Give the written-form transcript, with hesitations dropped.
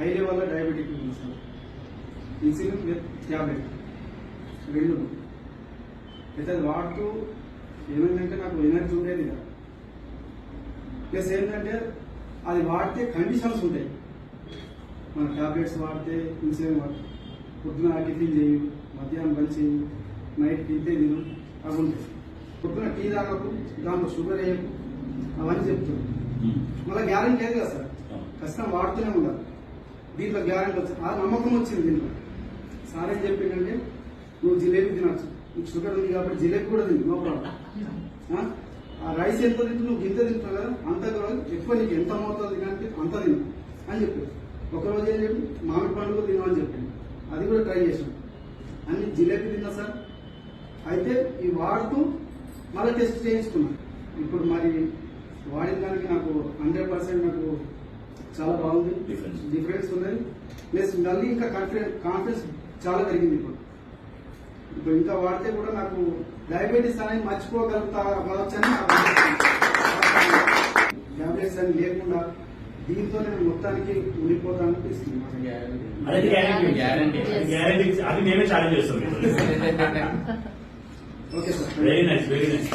High లెవెల్లో diabetic ఉంది sir. Insulin with tablet రెండు. అయితే అది వాడుతూ ఏమైందంటే నాకు ఎనర్జీ ఉండేది కదా. ప్లస్ ఏంటంటే అది వాడితే కండిషన్స్ ఉంటాయి. మన ట్యాబ్లెట్స్ వాడితే ఇన్సులిన్ వాడితే పొద్దున టిఫిన్ చేయి, మధ్యాహ్నం లంచ్ చేయి, నైట్ తింటే తిను, అవి ఉంటాయి. పొద్దున టీ తాగకు, దాంట్లో షుగర్ వేయకు, అవన్నీ చెప్తున్నాను. మళ్ళీ గ్యారెంటీ లేదు కదా సార్, ఖచ్చితంగా వాడుతూనే ఉండాలి. దీంట్లో గ్యారెంటీ వచ్చింది, ఆ నమ్మకం వచ్చింది. దీంట్లో సార్ ఏం చెప్పిందంటే నువ్వు జిలేబీ తినచ్చు, నీకు షుగర్ ఉంది కాబట్టి జిలేబీ కూడా తిను, నో ప్రాబ్లం. ఆ రైస్ ఎంత తింటు నువ్వు గింత తింటున్నావు కదా, అంత ఎక్కువ నీకు ఎంత మోతాదు తినంటే అంత తిను అని చెప్పారు. ఒకరోజు ఏం చెప్పి మామిడి పండు కూడా తిను అని చెప్పింది, అది కూడా ట్రై చేసాం. అన్ని జిలేబీ తిన్నా సార్. అయితే ఈ వాడుతూ మళ్ళీ టెస్ట్ చేయించుకున్నాను. ఇప్పుడు మరి వాడిన దానికి నాకు 100% నాకు చాలా బాగుంది, డిఫరెన్స్ ఉన్నది. ప్లస్ మళ్ళీ ఇంకా కాన్ఫిడెన్స్ చాలా పెరిగింది. ఇప్పుడు ఇంకా వాడితే కూడా నాకు డయాబెటీస్ అనేది మర్చిపోగలుగుతావచ్చని టాబ్లెట్స్ అని లేకుండా దీంతో నేను మొత్తానికి ఉండిపోతాను అనిపిస్తుంది. అది మేమే ఛాలెంజ్ చేస్తాం. Okay sir, very nice, very nice.